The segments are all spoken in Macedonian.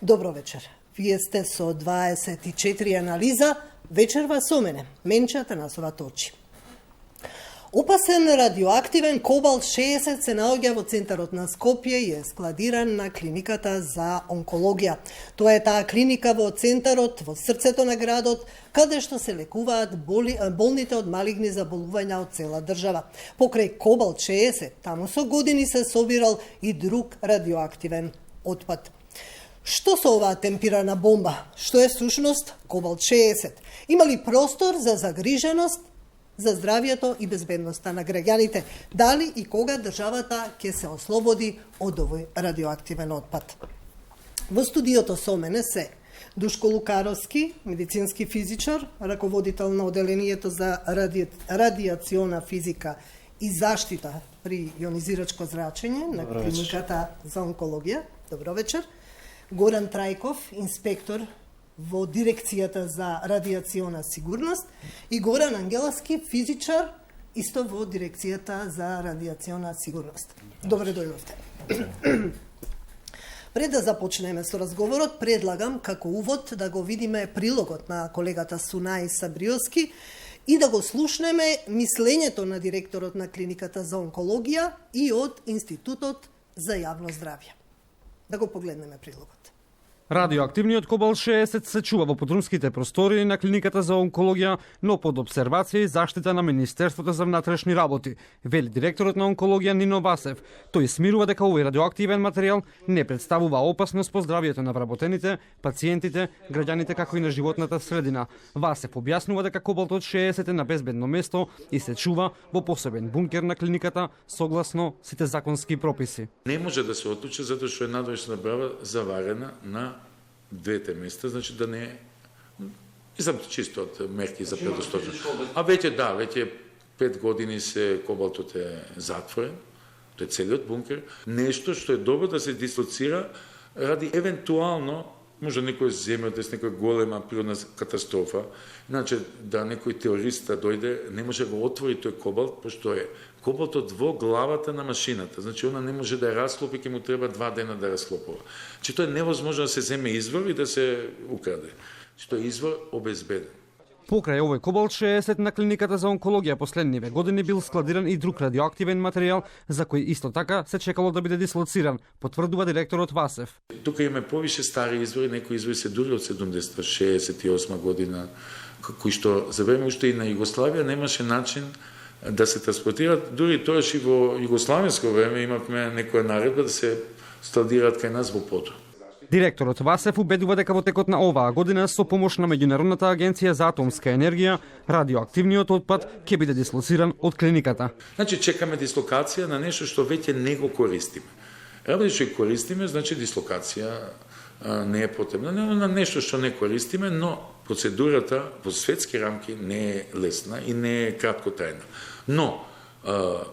Добро вечер. Вие сте со 24 анализа, вечерва со мене, Менча Атанасова Точи. Опасен радиоактивен кобалт-60 се наоѓа во центарот на Скопје и е складиран на клиниката за онкологија. Тоа е таа клиника во центарот, во срцето на градот, каде што се лекуваат болните од малигни заболувања од цела држава. Покрај кобалт-60, таму со години се собирал и друг радиоактивен отпад. Што со оваа темпирана бомба? Што е сушност кобалт-60? Има ли простор за загриженост за здравието и безбедноста на граѓаните? Дали и кога државата ќе се ослободи од овој радиоактивен отпад? Во студиото со мене се Душко Лукаровски, медицински физичар, раководител на оделението за радиациона физика и заштита при јонизирачко зрачење на клиниката за онкологија. Добро вечер. Горан Трајков, инспектор во дирекцијата за радиациона сигурност, и Горан Ангеловски, физичар, исто во дирекцијата за радиациона сигурност. Добре дојдовте. Пред да започнеме со разговорот, предлагам како увод да го видиме прилогот на колегата Сунаи Сабриовски и да го слушнеме мислењето на директорот на клиниката за онкологија и од Институтот за јавно здравје. Да го погледнеме прилогот. Радиоактивниот кобалт-60 се чува во подрумските простори на клиниката за онкологија, но под обсервација и заштита на Министерството за внатрешни работи, вели директорот на онкологија Нино Васев. Тој смирува дека овој радиоактивен материјал не представува опасност по здравието на вработените, пациентите, граѓаните како и на животната средина. Васев објаснува дека кобалтот 60 е на безбедно место и се чува во посебен бункер на клиниката согласно сите законски прописи. Не може да се отлучи затоа што е надвојна брава заварена на двете места, значи да не чисто од мерки за предосточност. А веќе 5 години се кобалтот е затворен, тој е целиот бункер, нешто што е добро да се дислоцира ради евентуално може некој земја да е некоја голема природна катастрофа, значи да некој теорист дојде, не може да го отвори тој кобалт, пошто е кобалтот во главата на машината. Значи она не може да ја расклопи, ќе му треба 2 дена да расклопува. Значи тоа е невозможно да се земе извор и да се украде. Значи тоа е извор обезбеден. Покрај овој кобалт-60 на клиниката за онкологија последниве години бил складиран и друг радиоактивен материјал за кој исто така се чекало да биде дислоциран, потврдува директорот Васев. Тука имаме повише стари извори, некои извори се дури од 70-68 година, кои што за време уште и на Југославија немаше начин да се транспортираат. Дури тоаш и во југославенско време имавме некоја наредба да се складираат кај нас во подруг. Директорот Васев убедува дека во текот на оваа година со помош на Меѓународната агенција за атомска енергија, радиоактивниот отпад ќе биде дислоциран од клиниката. Значи чекаме дислокација на нешто што веќе не го користиме. Работи што користиме, значи дислокација не е потребна. На нешто што не користиме, но процедурата во светски рамки не е лесна и не е краткотрајна. Но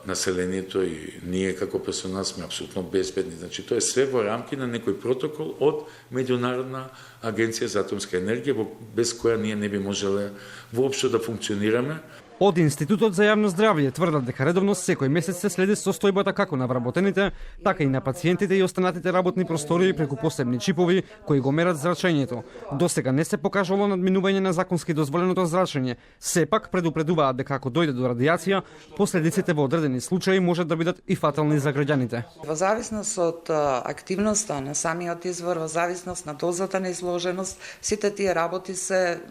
населението и ние како персонал сме апсолутно безбедни. Значи тоа е све во рамки на некој протокол од Меѓународна агенција за атомска енергија, без која ние не би можеле воопшто да функционираме. Од Институтот за јавно здравје тврдат дека редовно секој месец се следи состојбата како на вработените, така и на пациентите и останатите работни простории преку посебни чипови кои го мерат зрачењето. Досега не се покажало надминување на законски дозволеното зрачење. Сепак предупредуваат дека ако дојде до радиација, последиците во одредени случаи можат да бидат и фатални за граѓаните. Во зависност од активноста на самиот извор, во зависност на дозата на изложеност, сите тие работи се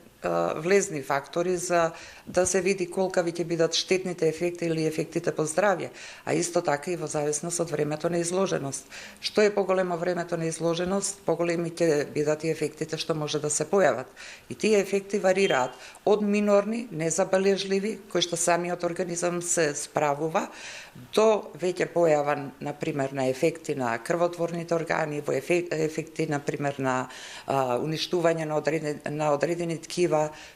влезни фактори за да се види колкави ќе бидат штетните ефекти или ефектите по здравје, а исто така и во зависност од времето на изложеност. Што е поголемо времето на изложеност, поголеми ќе бидат и ефектите што може да се појават. И тие ефекти варираат од минорни, незабележливи, кои што самиот организам се справува, до веќе појава, например, на ефекти на крвотворните органи, во ефекти, например, на уништување на одредени ткива,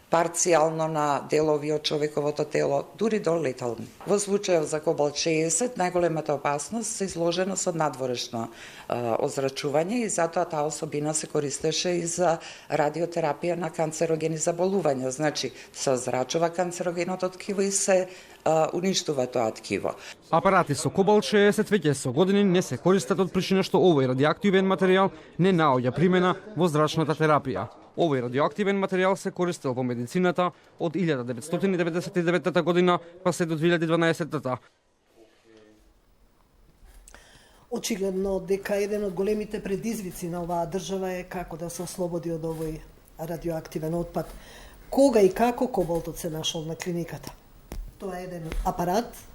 парцијално на делови од човековото тело, дури до летални. Во случајот за кобалт-60, најголемата опасност се изложеност од надворешно озрачување и затоа таа особина се користеше и за радиотерапија на канцерогени заболувања. Значи, се озрачува канцерогеното ткиво и се уништува тоа ткиво. Апарати со кобалт 60 веќе со години не се користат од причина што овој радиоактивен материјал не наоѓа примена во зрачната терапија. Овој радиоактивен материјал се користел во медицината од 1999 година па се до 2012. Очигледно дека еден од големите предизвици на оваа држава е како да се ослободи од овој радиоактивен отпад. Кога и како кобалтот се нашол на клиниката? Тоа е еден апарат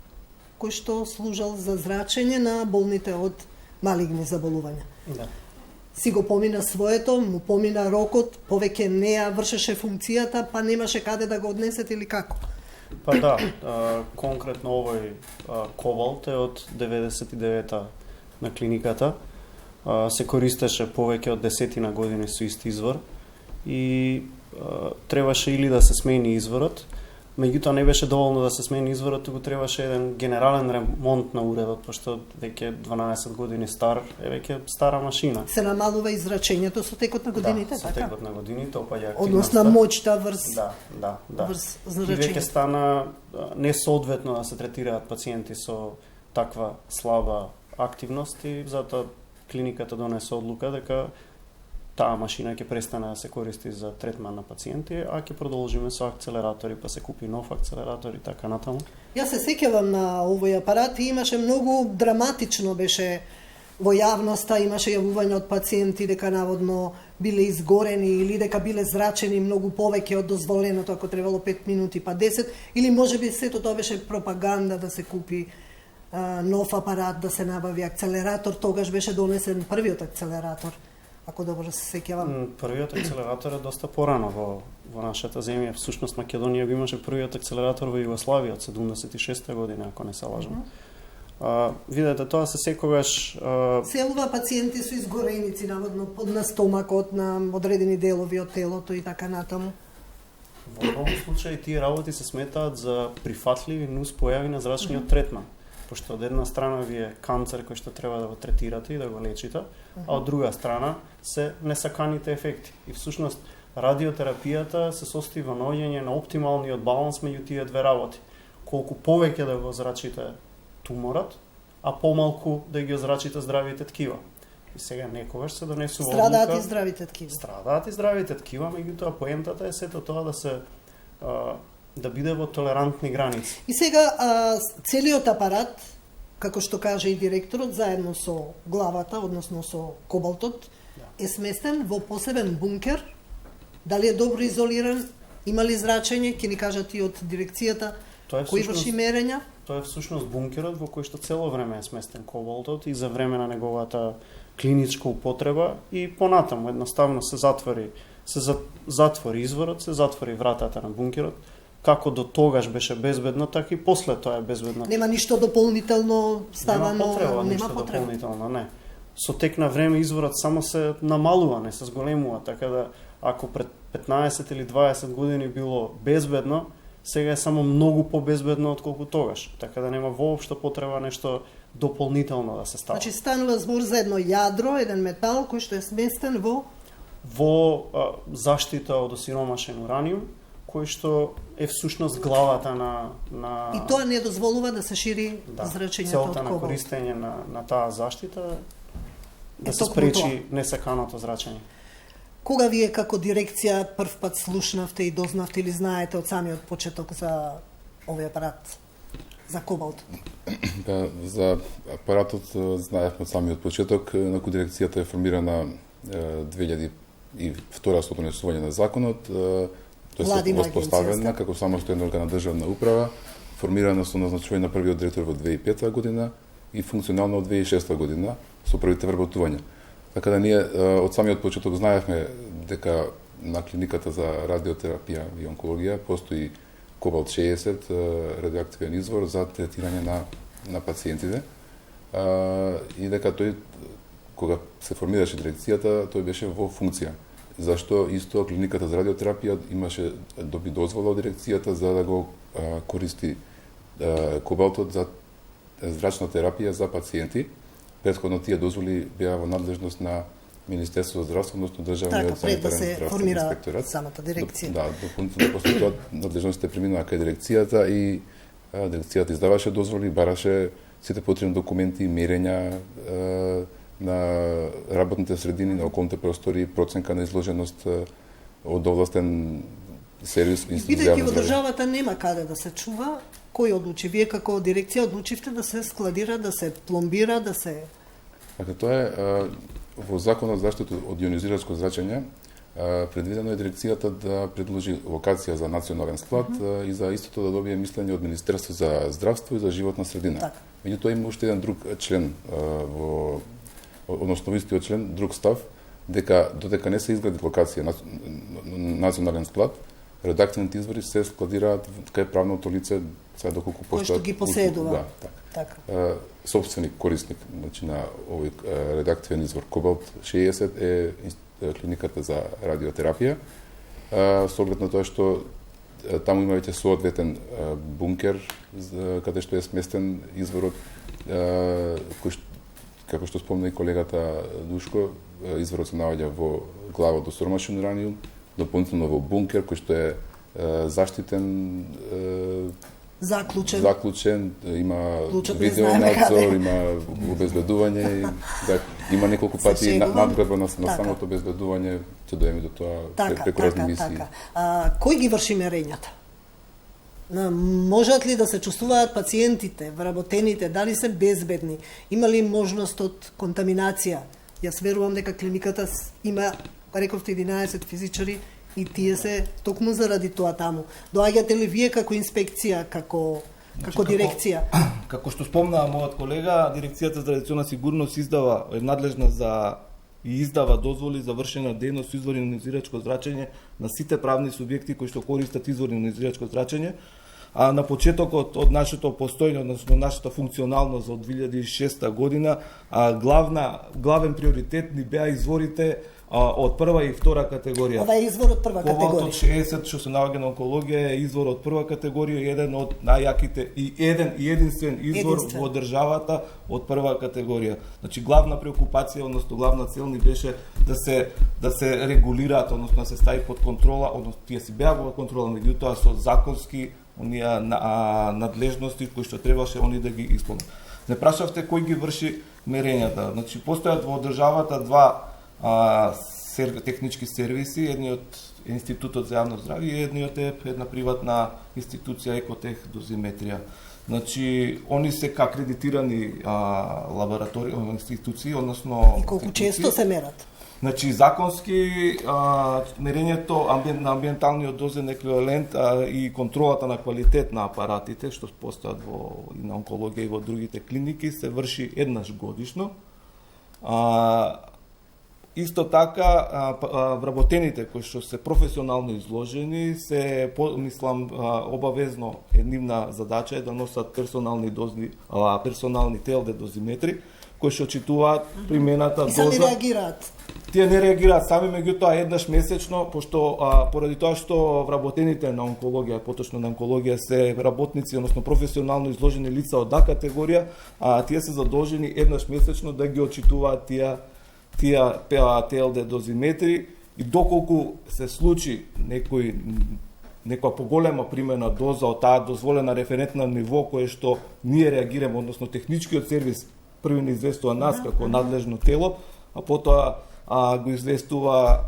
кој што служал за зрачење на болните од малигни заболувања. Да. Си го помина своето, му помина рокот, повеќе не ја вршеше функцијата, па немаше каде да го однесете или како? Па да, конкретно овој кобалт е од 99-та на клиниката. Се користеше повеќе од 10 години со ист извор и требаше или да се смени изворот, меѓутоа не беше доволно да се смени изворот, туку требаше еден генерален ремонт на уредот, пошто веќе 12 години стар е веќе стара машина. Се намалува израчењето со текот на годините, да, така? со текот на годините опаѓа активноста. Односно моќта врз Да. врз И зрачењето. веќе стана несоодветно да се третираат пациенти со таква слаба активност и затоа клиниката донесе одлука дека таа машина ќе престане да се користи за третман на пациенти, а ќе продолжиме со акцелератори, па се купи нов акцелератор и така натаму. Јас се сеќавам на овој апарат и имаше многу драматично беше во јавноста, имаше јавување од пациенти дека наводно биле изгорени или дека биле зрачени многу повеќе од дозволеното, ако требало 5 минути па 10, или можеби сето тоа беше пропаганда да се купи нов апарат, да се набави акцелератор, тогаш беше донесен првиот акцелератор, ако добро се сеќавам. Првиот акцелератор е доста порано во нашата земја. Всушност Македонија го имаше првиот акцелератор во Југославија од 76 година, ако не се лажам. Видете, тоа се секогаш Селува пациенти со изгореници, наводно под на стомакот, на одредени делови од телото и така натаму. Во многу случаи тие работи се сметаат за прифатливи нуспојави на зрачниот третман, пошто од една страна ви е канцер кој што треба да го третирате и да го лечите, а од друга страна се несаканите ефекти. И всушност радиотерапијата се состои во наоѓање на оптималниот баланс меѓу тие две работи. Колку повеќе да го зрачите туморот, а помалку да ги озрачите здравите ткива. И сега некогаш се донесува одлука. Страдаат и здравите ткива. Страдаат и здравите ткива, меѓутоа поентата е сето тоа да се да биде во толерантни граници. И сега целиот апарат, како што каже и директорот, заедно со главата, односно со кобалтот, е сместен во посебен бункер. Дали е добро изолиран? Има ли зрачење? Ќе ни кажат и од дирекцијата кои врши мерења? Тоа е всушност бункерот во кој што цело време е сместен кобалтот и за време на неговата клиничка употреба и понатаму едноставно се затвори изворот, се затвори вратата на бункерот. Како до тогаш беше безбедно, така и после тоа е безбедно. Нема ништо дополнително ставано, нема потреба. Дополнително, не. Со тек на време изворот само се намалува, не се зголемува, така да ако пред 15 или 20 години било безбедно, сега е само многу побезбедно отколку тогаш. Така да нема воопшто потреба нешто дополнително да се става. Значи станува збор за едно јадро, еден метал кој што е сместен во заштита од осиромашен ураниум, кој што е всушност главата на И тоа не дозволува да се шири зрачењето од целта на кобалт. користење на таа заштита да се токму спречи несаканото зрачење. Кога вие како дирекција прв пат слушнавте и дознавте или знаете од самиот почеток за овој апарат, за кобалт? Да, за апаратот знаевме од самиот почеток, наку дирекцијата е формирана 2002 со донесување на законот, тоест воспоставена како самостојен орган на државна управа, формирана со назначување на првиот директор во 2005 година и функционална од 2006 година со првите вработувања. Така да ние од самиот почеток знаевме дека на клиниката за радиотерапија и онкологија постои кобалт 60 радиоактивен извор за третирање на пациентите и дека тој кога се формираше дирекцијата тој беше во функција. Зашто исто клиниката за радиотерапија имаше доби дозвола од дирекцијата за да го користи кобалтот за зрачна терапија за пациенти. Претходно тие дозволи беа во надлежност на Министерството за здравство, односно државниот санитарен здравствен инспекторат. Самата дирекција. Да, дополнително после тоа надлежностите преминаа кај дирекцијата и дирекцијата издаваше дозволи, бараше сите потребни документи, мерења на работните средини, на околните простори, проценка на изложеност од овластен сервис институција. Бидејќи во државата нема каде да се чува, кој одлучи? Вие како дирекција одлучивте да се складира, да се пломбира, да се... Така, тоа е во Законот за заштита од ионизирачко зрачење, предвидено е дирекцијата да предложи локација за национален склад и за истото да добие мислење од Министерство за здравство и за животна средина. Меѓутоа има уште еден друг член односно истиот член, друг став, дека додека не се изгради локација национален склад, редакционите извори се складираат кај правното лице, сега доколку постојат... Кој што ги поседува. Да, така. Собственик, корисник, значи на овој редактивен извор Кобалт 60 е клиниката за радиотерапија, со оглед на тоа што таму има веќе соодветен бункер каде што е сместен изворот, кој како што спомна и колегата Душко, изворот се наоѓа во глава до сормашен ураниум, дополнително во бункер кој што е заштитен, заклучен, има видеонадзор, има обезбедување, има неколку пати надградба на самото обезбедување, ќе дојдеме до тоа преку разни мисии. Кој ги врши мерењата? Можат ли да се чувствуваат пациентите, вработените, дали се безбедни? Има ли можност од контаминација? Јас верувам дека клиниката има, рековте, 11 физичари и тие се токму заради тоа таму. Доаѓате ли вие како инспекција, како дирекција? Како што спомнаа мојот колега, дирекцијата за радиационна сигурност е надлежна за и издава дозволи за вршена дејност со извори на ионизирачко зрачење на сите правни субјекти кои што користат извори на ионизирачко зрачење. А на почетокот од нашето постојање, односно нашата функционалност од 2006 година, главен приоритет ни беа изворите од прва и втора категорија. Ова е извор од прва категорија. Кобалтот 60 што се наоѓа на онкологија е извор од прва категорија, еден од најјаките и единствен извор во државата од прва категорија. Значи главна преокупација, односно главна цел ни беше да се регулираат, односно да се стави под контрола, односно тие си беа во контрола, меѓутоа со законски оние надлежности кои што требаше они да ги исполнат. Не прашавте кој ги врши мерењата. Значи постојат во државата два технички сервиси, едниот е Институтот за јавно здравје и едниот е една приватна институција Екотех дозиметрија. Значи, они се акредитирани лаборатории, институции, односно... И колку често се мерат? Значи, законски мерењето на амбиенталниот дозен еквивалент и контролата на квалитет на апаратите, што постојат и на онкологија и во другите клиники, се врши еднаш годишно. Исто така, вработените кои што се професионално изложени, мислам, обавезно нивна задача е да носат персонални ТЛД дозиметри, кои што очитуваат примената доза. И сами реагираат? Тие не реагираат сами, меѓутоа еднаш месечно, пошто поради тоа што вработените на онкологија, поточно на онкологија се работници, односно професионално изложени лица од категорија, тие се задолжени еднаш месечно да ги очитуваат тие ТЛД дозиметри и доколку се случи некоја поголема примена доза од таа дозволена референтна ниво кое што ние реагираме, односно техничкиот сервис први ни известува нас како надлежно тело, а потоа го известува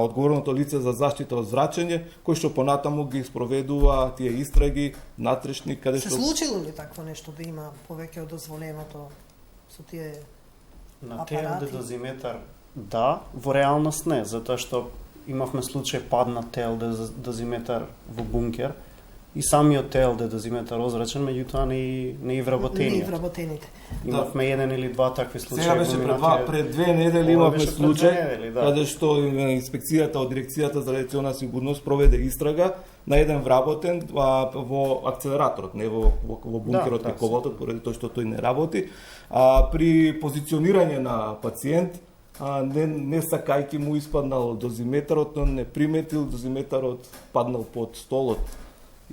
одговорното лице за заштита од зрачење, кој што понатаму ги спроведува тие истраги натрешни каде што... Се случило ли такво нешто да има повеќе од дозволеното со тие на ТЛД дозиметар? Да, во реалност не, затоа што имавме случај пад на ТЛД дозиметар во бункер и самиот ТЛД дозиметар озрачен, меѓутоа не и вработените. Имавме еден или два такви случаи. Сега беше пред 2 недели имавме случај каде што инспекцијата од дирекцијата за радиационна сигурност проведе истрага на еден вработен во акцелераторот, не во бункерот кај Кобалтот, поради тоа што тој не работи. При позиционирање на пациент не сакајќи му испаднал дозиметарот, но не приметил дозиметарот, паднал под столот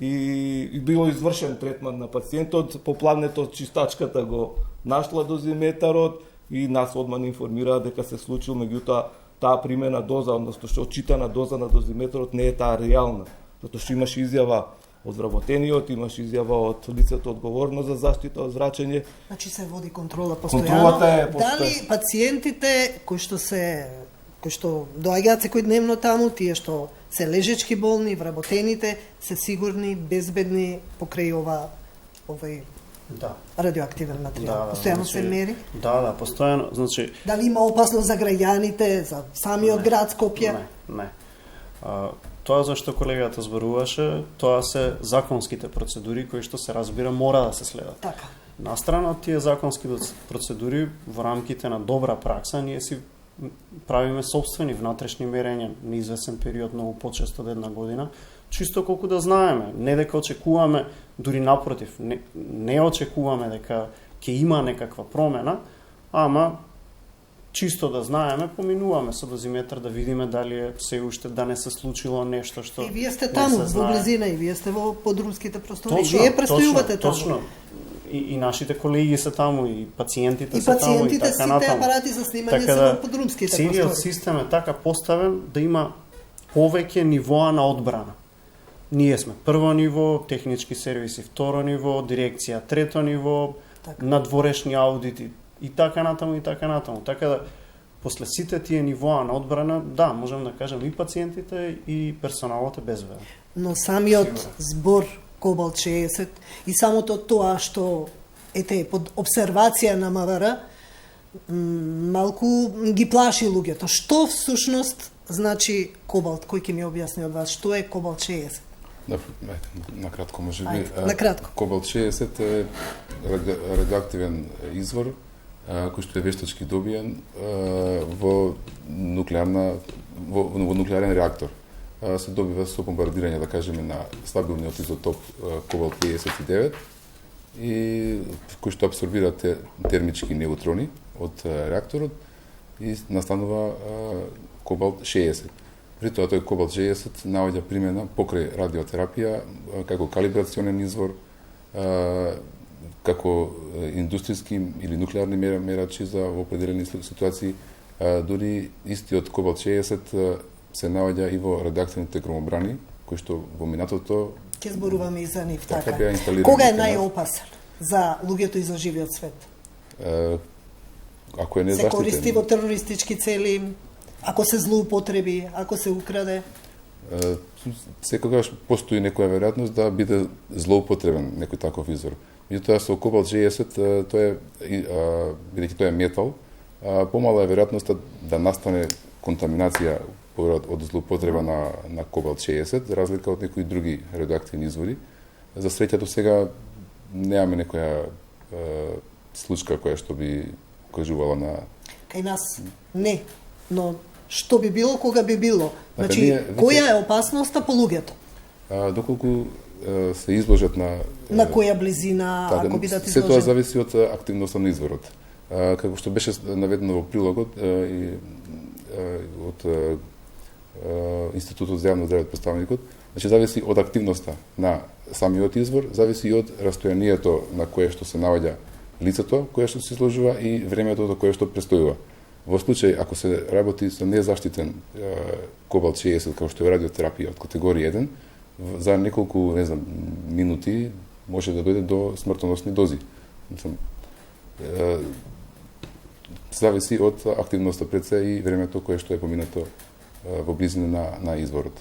и било извршен третман на пациентот. По плавнето чистачката го нашла дозиметарот и нас одма не информира дека се случил, меѓутоа таа примена доза, односно што очитана доза на дозиметарот не е таа реална, затоа што имаше изјава од вработениот, имаш изјава од лицето одговорно за заштита од зрачење. Значи се води контрола постојано. Контролата е Дали пациентите кои што доаѓаат секојдневно таму, тие што се лежечки болни, вработените, се сигурни, безбедни покрај овој радиоактивен материјал? Постојано се мери? Да, постојано, значи... Дали има опасност за граѓаните, за самиот град Скопје? Не. Тоа зашто колегата зборуваше, тоа се законските процедури кои што се разбира мора да се следат. Така. Настрана од тие законски процедури, во рамките на добра пракса, ние си правиме собствени внатрешни мерења на извесен период, многу почесто од една година, чисто колку да знаеме, не дека очекуваме, дури напротив, не очекуваме дека ќе има некаква промена, ама чисто да знаеме, поминуваме со дозиметар да видиме дали е се уште да не се случило нешто што... И вие сте таму, во близина, и вие сте во подрумските простори, точно, вие престојувате таму. Точно. И нашите колеги се таму, и пациентите се таму, и така натаму. И пациентите сите апарати за снимање се во подрумските простори. Целиот систем е така поставен да има повеќе нивоа на одбрана. Ние сме прво ниво, технички сервиси второ ниво, дирекција трето ниво, надворешни аудити и така натаму, и така натаму. Така да, после сите тие нивоа на одбрана, да, можем да кажем и пациентите и персоналот е безбеден. Но самиот збор Кобалт 60 и самото тоа што ете под обсервација на МВР малку ги плаши луѓето. Што всушност значи Кобалт? Кој ќе ми објасни од вас што е Кобалт 60? Накратко може би. Накратко. Кобалт 60 е радиоактивен извор кој што е вештачки добиен во нуклеарен реактор. Се добива со бомбардирање, да кажеме, на стабилниот изотоп Кобалт 59 и кој што абсорбира термички неутрони од реакторот и настанува Кобалт 60. При тоа тој Кобалт 60 наоѓа примена покрај радиотерапија како калибрационен извор, како индустријски или нуклеарни мерачи за определени ситуации. Дури истиот Кобалт 60 се наоѓа и во радиоактивните громобрани, кои што во минатото ќе зборуваме и за нив, така. Кога е најопасен за луѓето и за живиот свет? Ако е незаштитен. Се користи во терористички цели, ако се злоупотреби, ако се украде? Секогаш постои некоја веројатност да биде злоупотребен некој таков извор. Меѓутоа со Кобалт 60 бидејќи тоа е метал, помала е веројатноста да настане контаминација од злоупотреба на Кобалт 60, за разлика од некои други радиоактивни извори. За среќа до сега немаме некоја случка која што би кажувала на... Кај нас не, но што би било кога би било? Значи, која е опасноста по луѓето? Доколку се изложат на... На која близина, ако бидат изложени? Се тоа зависи од активноста на изворот. Како што беше наведено во прилогот од Институтот за јавно здраве представникот, значи зависи од активноста на самиот извор, зависи и од растојанието на кое што се наоѓа лицето, кое што се изложува и времето до кое што престојува. Во случај, ако се работи со незаштитен Кобалт 60, како што е радиотерапија од категорија 1, за неколку, минути може да дојде до смртоносни дози. Зависи од активноста пред се и времето кое што е поминато во близина на изворот.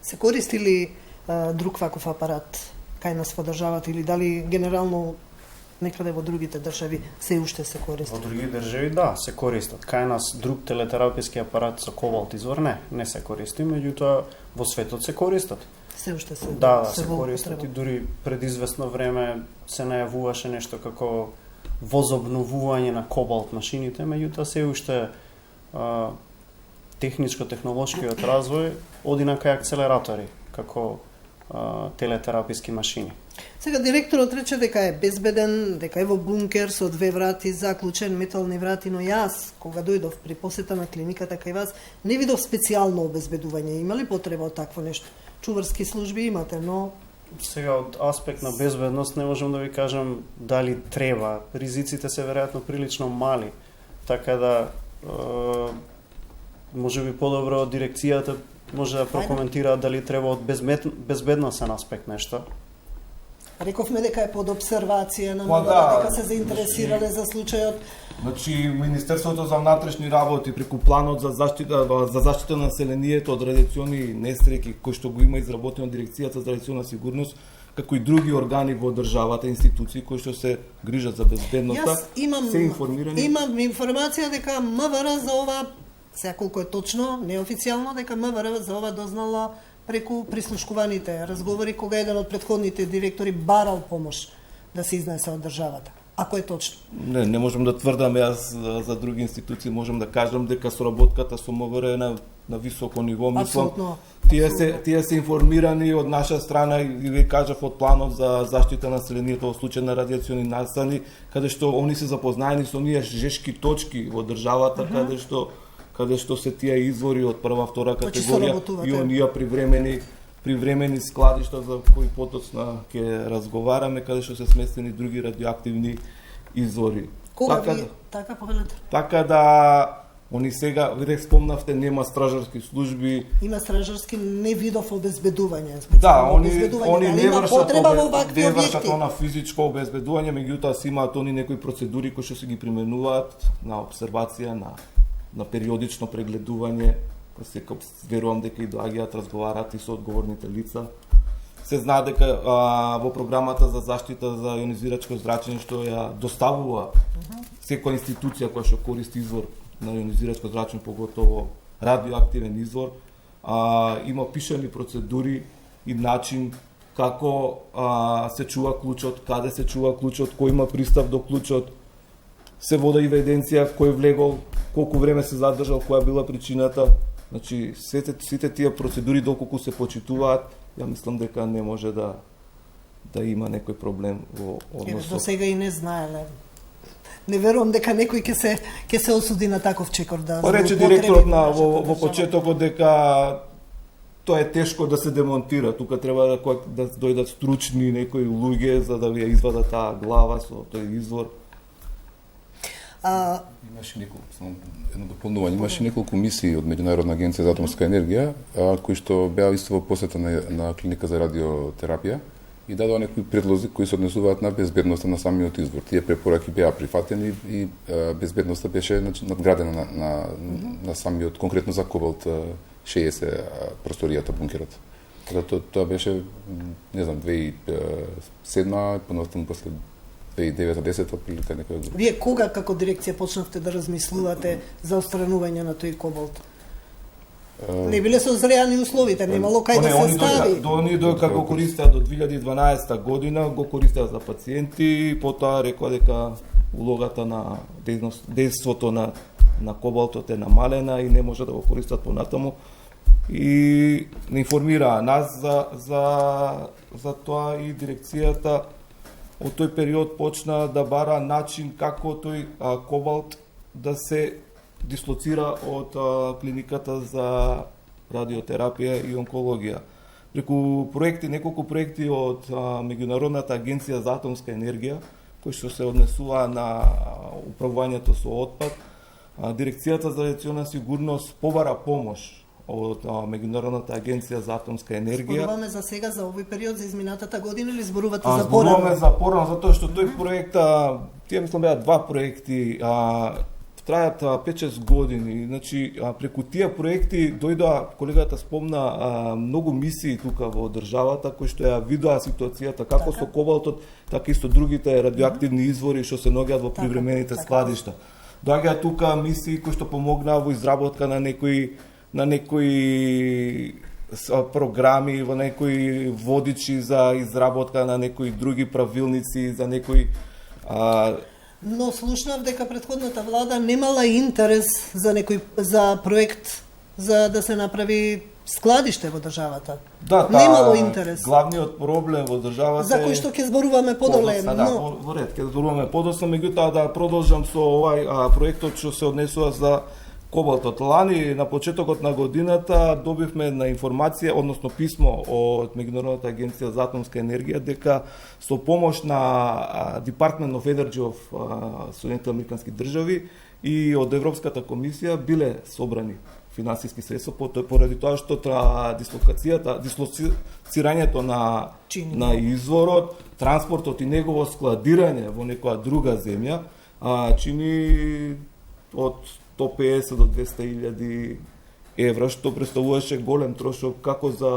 Се користи ли друг ваков апарат кај нас во државата или дали генерално некаде во другите држави се уште се користи? Во други држави да, се користат. Кај нас друг телетераписки апарат со Кобалт извор не се користи, меѓутоа во светот се користат. Се уште се се користат и дури пред известно време се најавуваше нешто како возобновување на Кобалт машините, меѓутоа се уште техничко-технолошкиот развој оди на кај акцелератори, како телетераписки машини. Сега директорот рече дека е безбеден, дека е во бункер со 2 врати, заклучен, метални врати, но јас, кога дојдов при посета на клиниката кај вас, не видов специјално обезбедување. Има ли потреба од такво нешто? Чуварски служби имате, но... Сега, од аспект на безбедност, не можам да ви кажам дали треба. Ризиците се веројатно прилично мали, така да може би подобро од дирекцијата може да прокоментира дали треба од безбедносен аспект нешто. Рековме дека е под обсервација на Па МВР, да, дека се заинтересирале за случајот. Значи, Министерството за внатрешни работи преку планот за заштита на населението од радиациони несреќи, кој што го има изработено Дирекцијата за радиационна сигурност, како и други органи во државата, институции кои што се грижат за безбедноста, се информирани. Имам информација дека МВР за ова, сега колку е точно, неофицијално, дека МВР за ова дознала преку прислушкуваните разговори кога еден од претходните директори барал помош да се изнесе од државата. Ако е точно. Не можам да тврдам јас за други институции, можам да кажам дека соработката со МВР е на високо ниво. Мислам, тие се информирани од наша страна и ви кажав од планот за заштита на населението во случај на радиациони настани, каде што они се запознаени со оние жешки точки во државата, каде што се тие извори од прва, втора категорија и оние привремени складишта за кои потоцна ќе разговараме, каде што се сместени други радиоактивни извори. Така да они сега, вие спомнавте, нема стражарски служби. Има стражарски, не видов обезбедување. Да, они не вршат она физичко обезбедување, меѓутоа си имаат они некои процедури кои што се ги применуваат на обсервација, на периодично прегледување. Секој верувам дека и доаѓаат, разговараат и со одговорните лица. Се знае дека во програмата за заштита за ионизирачко зрачење што ја доставува секоја институција која што користи извор на ионизирачко зрачење, поготово радиоактивен извор, има пишани процедури и начин како се чува клучот, каде се чува клучот, кој има пристап до клучот, се вода евиденција кој влегол, колку време се задржал, која била причината. Значи, сите тие процедури доколку се почитуваат, ја мислам дека не може да има некој проблем во однос. До сега и не знаеле. Не верувам дека некој ќе се осуди на таков чекор да. Рече директорот во почетокот дека тоа е тешко да се демонтира. Тука треба да дојдат стручни некои луѓе за да ја извадат таа глава со тој извор. Имаше едно дополнување, имаше неколку мисии од Меѓународна агенција за атомска енергија, кои што беа исто во посета на клиника за радиотерапија и дадоа некои предлози кои се однесуваат на безбедноста на самиот извор. Тие препораки беа прифатени и безбедноста беше надградена на самиот, конкретно за Кобалт 60 просторијата, бункерот. Тоа беше, не знам, 2007, понатаму после 2009-10 отприлика некоја година. Вие кога како дирекција почнавте да размислувате за отстранување на тој кобалт? Не биле созреани условите, немало кај да се стави. Они како користеа до 2012 година, го користеа за пациенти, потоа рекоа дека улогата на дејството на кобалтот е намалена и не може да го користат понатаму. И не информираа нас за тоа и дирекцијата од тој период почна да бара начин како тој кобалт да се дислоцира од клиниката за радиотерапија и онкологија. Преку проекти, неколку проекти од Меѓународната агенција за атомска енергија, кои што се однесува на управувањето со отпад, Дирекцијата за радиационна сигурност побара помош од Меѓународната агенција за атомска енергија. Зборуваме за сега, за овој период, за изминатата година или зборувате за порано? Зборуваме за порано, затоа што тој проект, тие мислам беа два проекти, трајат 5-6 години. Значи, преку тие проекти дојдоа, колегата спомна, многу мисии тука во државата кои што ја видоа ситуацијата како со кобалтот, така и со другите радиоактивни извори што се наоѓаат во привремените складишта. Доаѓаат тука мисии кои што помогнаа во изработка на некои програми, во некои водичи за изработка на некои други правилници, за некои Но слушнав дека претходната влада немала интерес за проект за да се направи складиште во државата. Немало интерес. Главниот проблем во државата за кој што ќе зборуваме подолемо. Во ред, ќе зборуваме подоцна, меѓутоа да продолжам со овај проектот што се однесува за кобалтот. Лани на почетокот на годината добивме една информација, односно писмо од Меѓународната агенција за атомска енергија дека со помош на Department of Energy of Соединетите американски држави и од Европската комисија биле собрани финансиски средства поради тоа што дислоцирањето на изворот транспортот и негово складирање во некоја друга земја чини од 150 до 200.000 евра, што представуваше голем трошок како за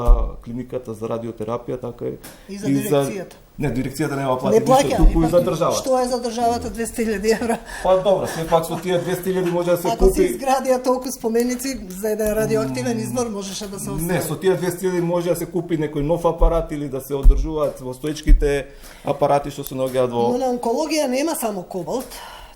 клиниката за радиотерапија, така и за дирекцијата. Не, дирекцијата нема плати ништо, туку и за државата. Што е за државата 200.000 евра? Па добро, се пак со тие 200.000 може да се купи. Ако се изградија толку споменици за еден радиоактивен извор, можеше да се остави. Не, со тие 200.000 може да се купи некој нов апарат или да се одржуваат во стоечките апарати што се наоѓаат во. Но на онкологија нема само кобалт.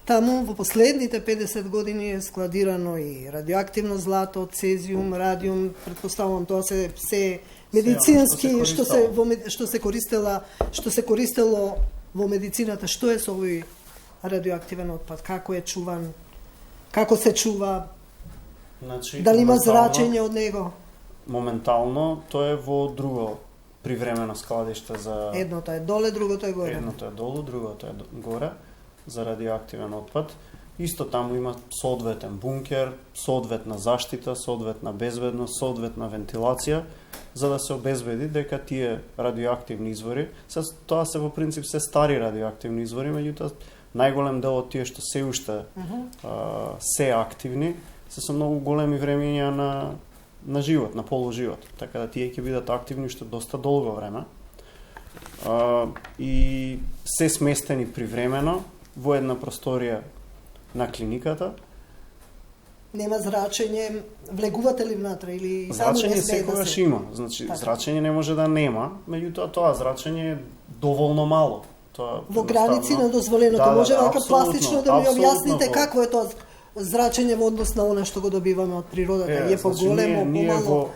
Таму во последните 50 години е складирано и радиоактивно злато, цезиум, радиум, претпоставувам тоа се медицински што се користело во медицината. Што е со овој радиоактивен отпад? Како е чуван? Како се чува? Значи, дали има зрачење од него? Моментално тоа е во друго привремено складиште за Едното е доле, другото е горе. Едното е долу, другото е горе за радиоактивен отпад. Исто таму има соодветен бункер, соодветна заштита, соодветна безбедност, соодветна вентилација, за да се обезбеди дека тие радиоактивни извори, тоа се во принцип се стари радиоактивни извори, меѓутоа најголем дел од тие што се уште се активни, се со многу големи времења на живот, на полуживот. Така да тие ќе бидат активни уште доста долго време. И се сместени привремено во една просторија на клиниката. Нема зрачење, влегувате ли внатре или зрачење секогаш има. Значи така. Зрачење не може да нема, меѓутоа тоа зрачење е доволно мало. Тоа во граници на дозволеното. Може вака пластично да ми објасните какво е тоа зрачење во однос на она што го добиваме од природата? Е поголемо, помало?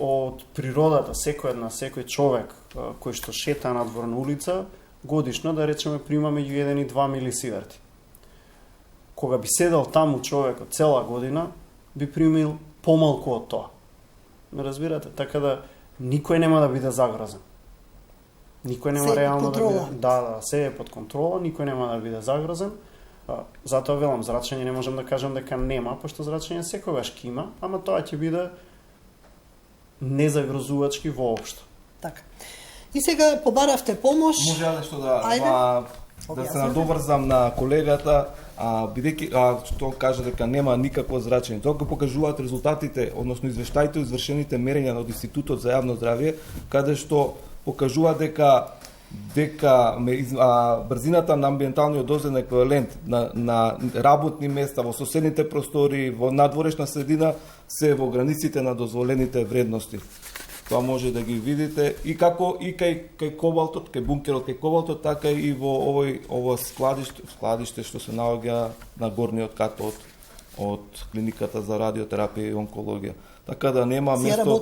Од природата, секој човек кој што шета надвор на улица, годишно, да речеме, прима меѓу 1 и 2 милисиверти. Кога би седел таму човекот цела година, би примил помалку од тоа. Не разбирате? Така да никој нема да биде загрозен. Никој нема реално да биде... Да, се е под контрола, никој нема да биде загрозен. Затоа велам, зрачење не можам да кажам дека нема, пошто зрачење секогаш ќе има, ама тоа ќе биде незагрозувачки воопшто. Така. И сега побаравте помош. Може нешто да се надоврзам на колегата, бидејќи што кажа дека нема никакво зрачење. Тоа го покажуваат резултатите, односно извештаите извршените мерења од Институтот за јавно здравје, каде што покажува дека брзината на амбиенталниот дозен еквивалент на работни места во соседните простори, во надворешна средина се во границите на дозволените вредности. Тоа може да ги видите и како и кај кобалтот, кај бункерот кај кобалтот, така и во ово складиште што се наоѓа на горниот кат од клиниката за радиотерапија и онкологија. Така да нема место.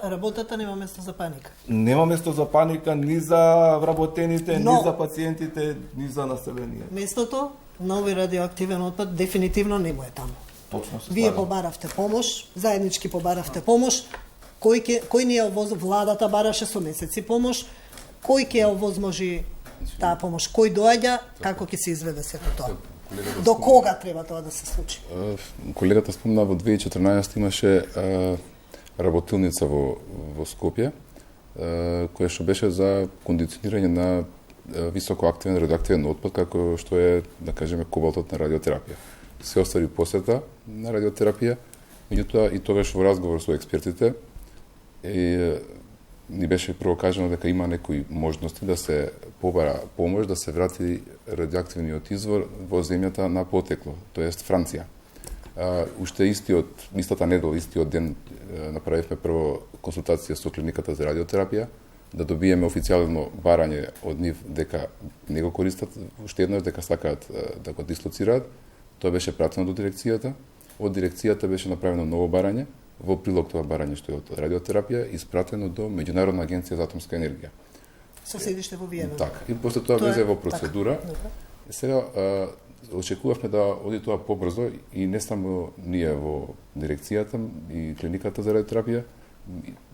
Работата нема место за паника. Нема место за паника ни за вработените, ни за пациентите, ни за населението. Местото на овој радиоактивен отпад дефинитивно не му е таму. Точно се. Вие побаравте помош, заеднички побаравте помош. Кој ни ја владата бараше со месеци помош, кој ќе ја овозможи таа помош, кој доаѓа, како ќе се изведе сето тоа? До кога треба тоа да се случи? Колегата спомна во 2014 имаше работилница во Скопје, која што беше за кондиционирање на високоактивен радиоактивен отпад, како што е, да кажеме, кобалтот на радиотерапија. Се остави посета на радиотерапија, меѓутоа и тогаш во разговор со експертите ни беше прво кажано дека има некои можности да се побара помош да се врати радиоактивниот извор во земјата на потекло, тоест Франција. Уште истата недела, истиот ден направивме прво консултација со клиниката за радиотерапија, да добиеме официјално барање од нив дека не го користат уште еднаш, дека сакаат да го дислоцираат. Тоа беше пратено до дирекцијата. Од дирекцијата беше направено ново барање. Во прилог тоа барање што е од радиотерапија, испратено до Меѓународна агенција за атомска енергија. Со седиште во Виена. Така. И после тоа влезе во процедура. Сега очекувавме да оди тоа побрзо и не само ние во дирекцијата и клиниката за радиотерапија,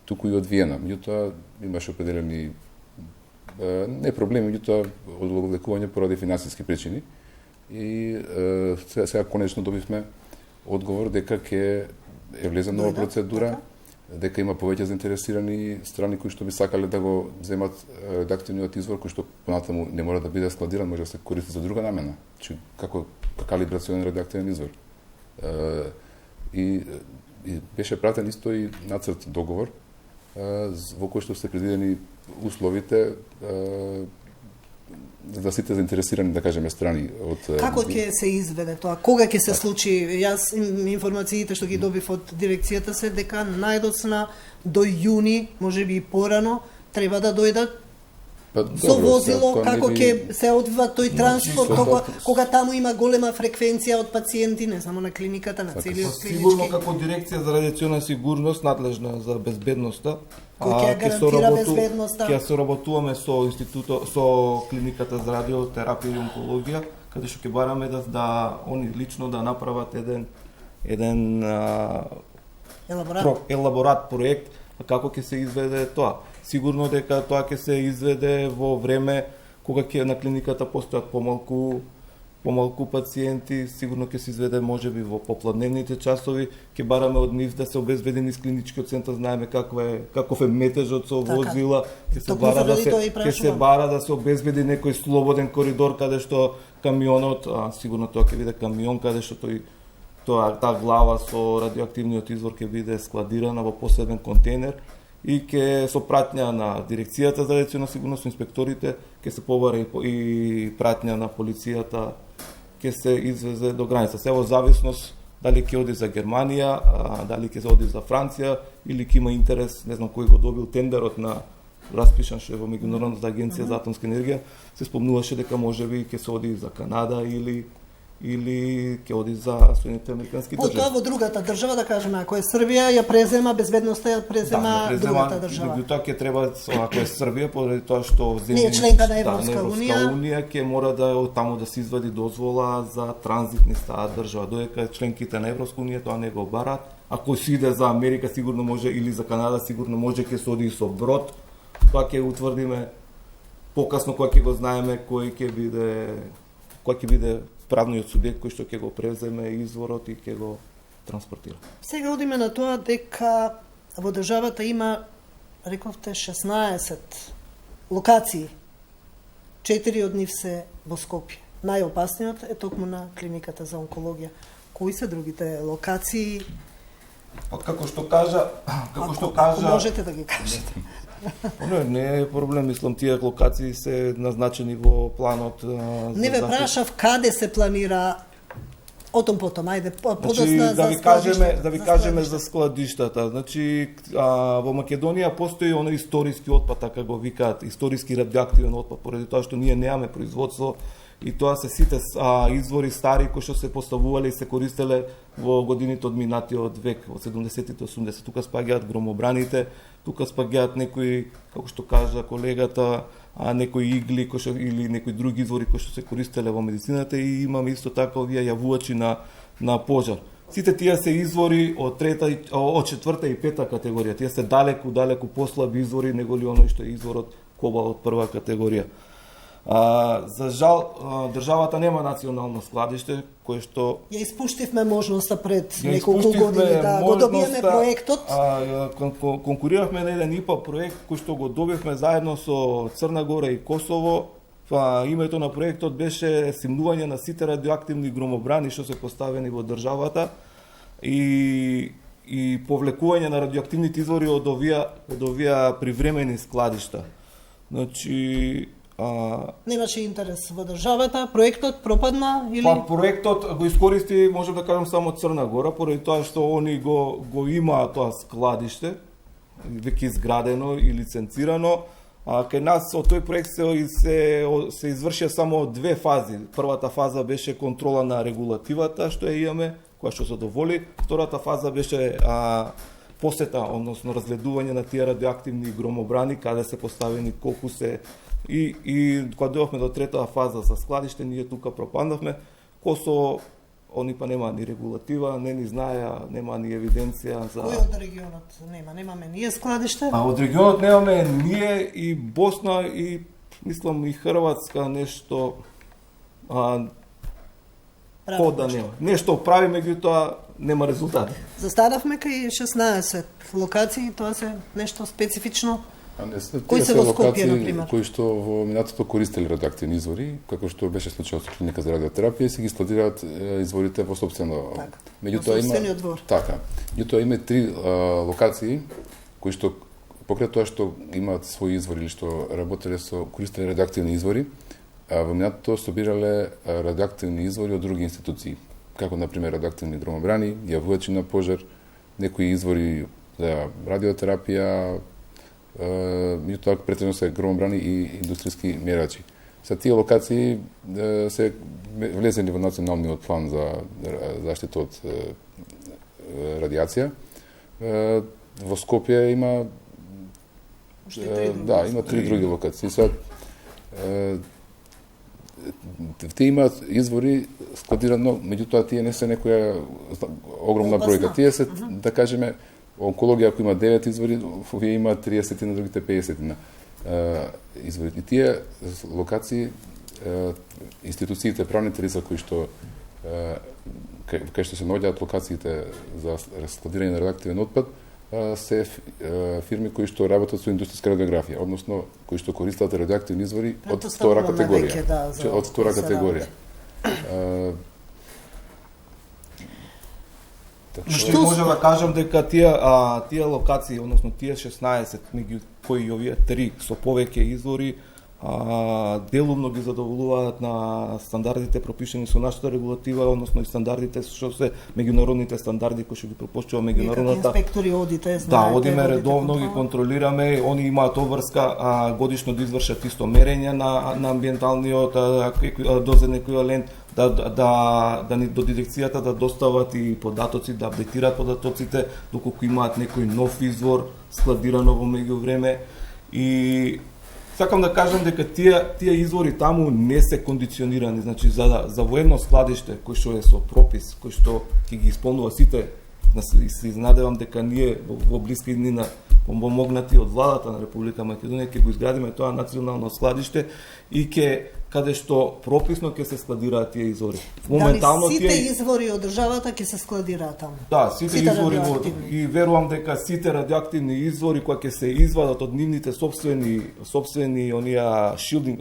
туку и од Виена. Меѓутоа имаше определени не проблеми, меѓутоа одлекување поради финансиски причини. И сега конечно добивме одговор дека ќе е влезена нова процедура дека има повеќе заинтересирани страни кои што би сакале да го земат радиоактивниот извор, кој што понатаму не мора да биде складиран, може да се користи за друга намена, значи како калибрационен радиоактивен извор. И беше пратен исто и нацрт договор во кој што се предвидени условите за сите заинтересирани, да кажеме, страни од Како ќе се изведе тоа? Кога ќе се случи? Јас информациите што ги добив од дирекцијата се дека најдоцна до јуни, можеби и порано, треба да дојдат со возило, како ќе се одвива тој транспорт, кога таму има голема фреквенција од пациенти, не само на клиниката, на целиот клинички. Сигурно како дирекција за радиациона сигурност надлежна за безбедноста, кој ќе гарантира безбедноста. Ќе соработуваме со институтот, со клиниката за радиотерапија и онкологија, каде што ќе бараме да они лично да направат еден елаборат проект како ќе се изведе тоа. Сигурно дека тоа ќе се изведе во време кога ќе на клиниката постојат помалку пациенти, сигурно ќе се изведе можеби во попладневните часови, ќе бараме од нив да се обезбеди низ клиничкиот центар, знаеме каков е метежот со возила, ќе се бара да се обезбеди некој слободен коридор каде што камионот, сигурно тоа ќе биде камион каде што таа глава со радиоактивниот извор ќе биде складирана во посебен контейнер и ќе со пратња на дирекцијата за радиациона сигурност, инспекторите, ќе се побара и пратња на полицијата, ќе се извезе до граница. Се во зависност дали ќе оди за Германија, дали ќе оди за Франција или ќе има интерес, не знам кој го добил тендерот на распишан што е во Меѓународната агенција за атомска енергија, се спомнуваше дека можеби ќе се оди за Канада или ќе оди за Соединените американски држави. Тоа во другата држава, да кажеме, ако е Србија, ја презема безбедноста, ја презема другата држава. Меѓутоа ќе треба, ако е Србија, поради тоа што не е членка на Европска унија, ќе мора да од таму да се извади дозвола за транзит низ таа држава. Додека членките на Европска унија тоа не го барат. Ако се иде за Америка, сигурно може, или за Канада, сигурно може ќе се оди со брод. Тоа ќе утврдиме покасно кога ќе го знаеме кој ќе биде правниот субјект кој што ќе го преземе изворот и ќе го транспортира. Сега одиме на тоа дека во државата има, рековте, 16 локации. 4 од нив се во Скопје. Најопасниот е токму на клиниката за онкологија. Кои се другите локации? Како што кажа, можете да ги кажете. Не е проблем, мислам, тие локации се назначени во планот. Не ве прашав каде се планира отом потом, ајде, подосна да ви кажеме за складиштата. Значи, во Македонија постои оној историски отпад, така го викаат, историски радиоактивен отпад, поради тоа што ние немаме производство и тоа се сите извори стари кои што се поставувале и се користеле во годините од минатиот век, од 70-тите, 80-те. Тука спаѓаат громобраните, тука спаѓаат некои, како што кажа колегата, некои игли или некои други извори кои што се користеле во медицината и имаме исто така овие јавувачи на пожар. Сите тие се извори од четврта и пета категорија. Тие се далеку послаби извори неголи оној што е изворот кобал од прва категорија. За жал, државата нема национално складиште, кое што... Ја испуштивме можноста пред неколку години да го добиеме проектот. Конкурирахме на еден ИПА проект кој што го добивме заедно со Црна Гора и Косово. Името на проектот беше симнување на сите радиоактивни громобрани што се поставени во државата и повлекување на радиоактивните извори од овие привремени складишта. Значи, немаше интерес во државата, проектот пропадна или? Проектот го искористи, можам да кажам, само Црна Гора, поради тоа што они го има тоа складиште, веќе изградено и лиценцирано. Кај нас од тој проект се извршија само две фази. Првата фаза беше контрола на регулативата што ја имаме, која што задоволи. Втората фаза беше посета, односно разгледување на тие радиоактивни громобрани, каде се поставени, колку се и кога дојдовме до третата фаза за складиште, ние тука пропаднавме. Косово, они па нема ни регулатива, не ни знаеа, нема ни евиденција за... Кој од регионот немаме ние складиште? Од регионот немаме ние и Босна и, мислам, и Хрватска нешто... Ко да нема. Нешто прави, меѓутоа нема резултати. Застанавме кај 16 локации, тоа се нешто специфично. Кои се во Скопје, например? Кои што во минатото користеле радиоактивни извори, како што беше случајот со клиника за радиотерапија, се ги складираат изворите во собствено. Меѓутоа има двор. Така. Меѓутоа има 3 локации кои што покрај тоа што имаат своји извори или што работеле со користеле радиоактивни извори, во минатото собирале радиоактивни извори од други институции, како например радиоактивни громобрани, јавувачи на пожар, некои извори за радиотерапија, меѓутоа претежно се громобрани и индустријски мерачи. Са тие локации се влезени во националниот план за заштита од радиација. Во Скопје има има 3 други локации. Тие имаат извори складирано, меѓутоа тие не се некоја огромна бројка. Тие се, да кажеме, онкологија, ако има 9 извори, овие има 30 на другите 50 на извори. И тие локации, институциите, правните лица кои што кај што се наоѓаат локациите за складирање на радиоактивен отпад, се фирми кои што работат со индустријска радиографија, односно кои што користат радиоактивни извори од втора категорија. Од втора категорија. Што може да кажам дека тие локации, односно тие 16, меѓу кои овие 3 со повеќе извори, делумно ги задоволуваат на стандардите пропишени со нашата регулатива, односно и стандардите што се меѓународните стандарди кои што ги пропуштува меѓународната. Инспектори одите, знаете. Да, одиме редовно, ги контролираме, они имаат обврска годишно да извршат исто мерење на амбиенталниот дозен еквивалент, да до дирекцијата да достават и податоци, да апдейтираат податоците доколку имаат некој нов извор складирано во меѓувреме. И сакам да кажам дека тие извори таму не се кондиционирани, значи за воено складиште кој што е со пропис, кој што ќе ги исполнува сите, се изнадевам дека ние во блиски днина помогнати од владата на Република Македонија ќе го изградиме тоа национално складиште и каде што прописно ќе се складираат тие извори. Моментално сите извори од државата ќе се складираат таму. Да, сите извори и верувам дека сите радиоактивни извори кои ќе се извадат од нивните сопствени онија шилдинг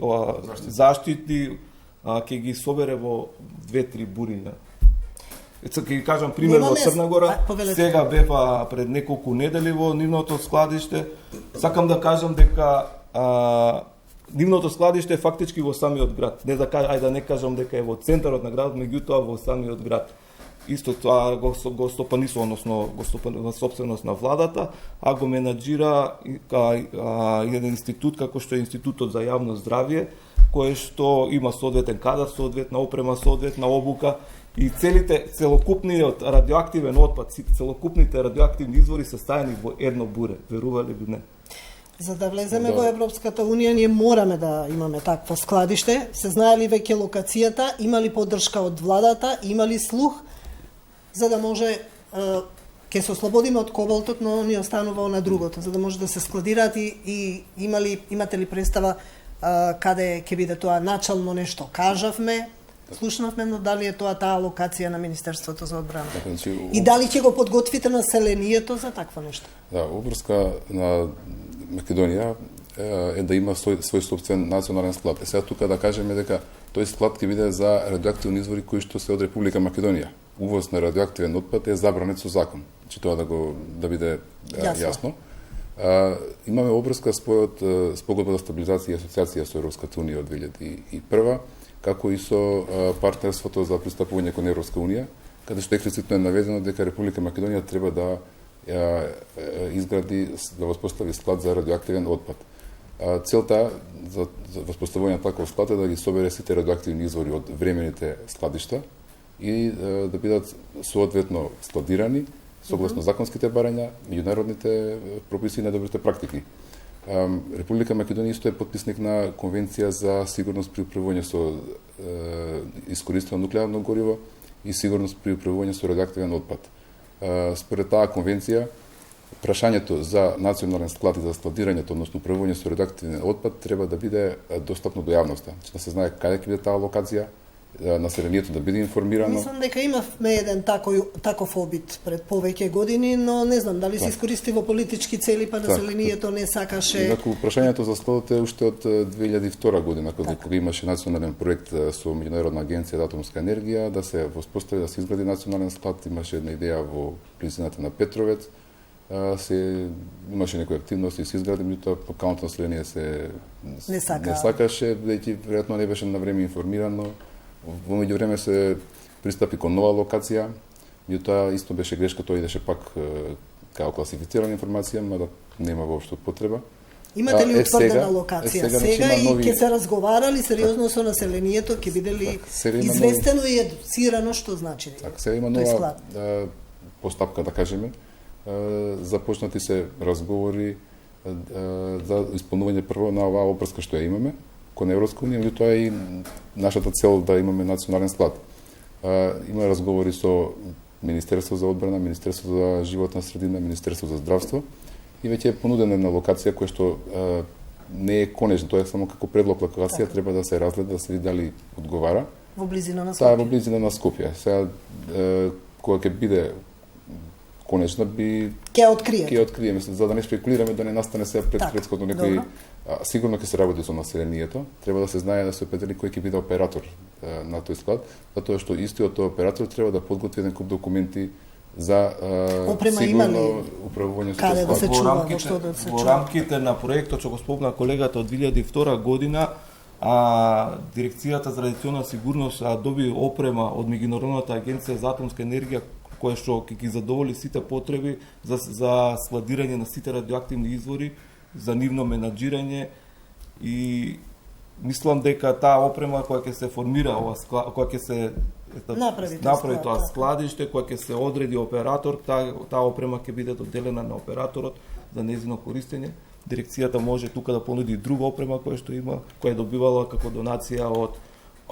заштити ќе ги собере во 2-3 буриња. Ќе ги кажам пример во Црна Гора, сега беа пред неколку недели во нивното складиште. Сакам да кажам дека нивното складиште е фактички во самиот град. Да не кажам дека е во центарот на градот, меѓутоа во самиот град. Исто тоа го стопанисува, односно го стопанисува собственост на владата, а го менаџира еден институт како што е Институтот за јавно здравје, кој што има соодветен кадар, соодветна опрема, соодветна обука и целокупниот радиоактивен отпад, целокупните радиоактивни извори се стајани во едно буре, верували би не. За да влеземе во Европската Унија, ние мораме да имаме такво складиште. Се знае ли веќе локацијата, има ли поддршка од владата, има ли слух, за да може ќе се ослободиме од кобалтот, но ни останува на другото, за да може да се складираат и имате ли представа каде ќе биде тоа начално нешто? Кажавме, слушнавме, но дали е тоа таа локација на Министерството за одбрана? И дали ќе го подготвите населението за такво нешто? Да, обврска на Македонија е да има свој собствен национален склад. Сега тука да кажеме дека тој склад ќе биде за радиоактивни извори кои што се од Република Македонија. Увоз на радиоактивен отпад е забранет со закон. Че тоа да биде јасно. Имаме обврска спогодба за стабилизација и асоциација со Европската Унија од 2001, како и со партнерството за пристапување кон Европска Унија, каде што експлицитно е наведено дека Република Македонија треба да изгради, да воспостави склад за радиоактивен отпад. Целта за воспоставување на таков склад е да ги собере сите радиоактивни извори од времените складишта и да бидат соодветно складирани согласно законските барања, меѓународните прописи и најдобрите практики. Република Македонија исто е потписник на Конвенција за сигурност при управување со искористено нуклеарно гориво и сигурност при управување со радиоактивен отпад. Според таа конвенција, прашањето за национален склад и за складирањето, односно управување со радиоактивен отпад, треба да биде достапно до јавноста. Да се знае каде ќе биде таа локација, населението да биде информирано. Мислам дека имавме еден таков обид пред повеќе години, но не знам дали се искористи во политички цели, па населението не сакаше. Инаку прашањето за складот е уште од 2002 година, кога имаше национален проект со Меѓународна агенција за атомска енергија да се воспостави, да се изгради национален склад. Имаше една идеја во близината на Петровец. Имаше некои активности, се изгради, меѓутоа локалното население се не сакаше, бидејќи веројатно не беше на време информирано. Во меѓувреме се пристапи кон нова локација, меѓутоа исто беше грешка, тоа идеше пак као класифицирана информација, мада нема воопшто потреба. Имате ли утврдена локација? Сега и нови... ќе се разговарали сериозно со населението, ќе биде ли известено и едуцирано што значи? Сега има нова постапка, да кажеме. Започнати се разговори за исполнување прво на оваа опрска што ја имаме кон Европска унија, меѓутоа и нашата цел да имаме национален склад. Има разговори со Министерство за одбрана, Министерство за животна средина, Министерство за здравство и веќе е понудена една локација која што не е конечна, тоа е само како предлог локација, треба да се разгледа, да се види дали одговара. Во близина на Скопје. Да, во близина на Скопје. Сега кога ќе биде конечно ќе откриеме, за да не спекулираме, да не настане сега предходно некој сигурно ќе се работи со населението, треба да се знае да се определи кој ќе биде оператор на тој склад, затоа што истиот тој оператор треба да подготви еден куп документи за сигурно управување со тој склад. Во рамките на проектот што го спомна колегата од 2002 година, Дирекцијата за радиационна сигурност доби опрема од Меѓународната агенција за атомска енергија која што ќе ги задоволи сите потреби за складирање на сите радиоактивни извори, за нивно менаџирање и мислам дека таа опрема која ќе се формира, која ќе се направи тоа складиште, која ќе се одреди оператор, таа опрема ќе биде доделена на операторот за нејзино користење. Дирекцијата може тука да понуди друга опрема која што има, која е добивала како донација од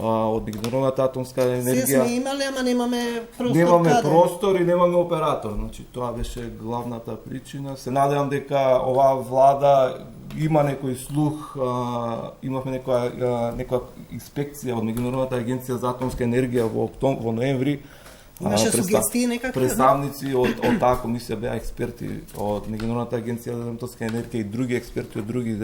Меѓународната атомска енергија. Се сме имале, ама немаме простор. Немаме простор и немаме оператор. Значи, тоа беше главната причина. Се надевам дека оваа влада има некој слух, имавме некоја инспекција од Меѓународната агенција за атомска енергија во ноември. Имаше сугестии некакви? Представници од таа комисија беа експерти од Меѓународната агенција за атомска енергија и други експерти од други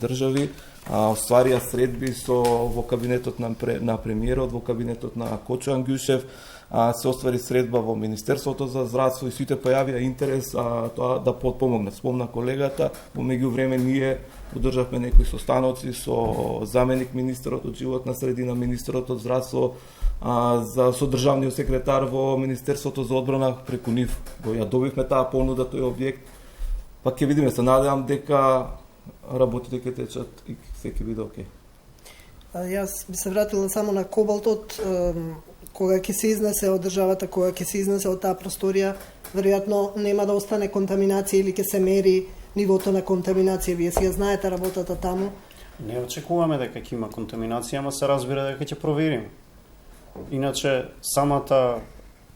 држави. Остварија средби во кабинетот на премиерот, во кабинетот на Кочо Ангјушев, се оствари средба во Министерството за здравство и сите појавија интерес тоа да подпомогнат. Спомна колегата, во меѓувреме ние одржавме некои состаноци со заменик министерот од животна средина, министерот од здравство, со државниот секретар во Министерството за одбрана, преку нив ја добивме таа понуда, тој објект. Па ќе видиме, се надевам дека работите ќе течат и се ќе биде окей. Јас би се вратила само на кобалтот, кога ќе се изнесе од државата, кога ќе се изнесе од таа просторија, веројатно нема да остане контаминација или ќе се мери нивото на контаминација. Вие си ја знаете работата таму. Не очекуваме дека ќе има контаминација, ама се разбира дека ќе провериме. Иначе самата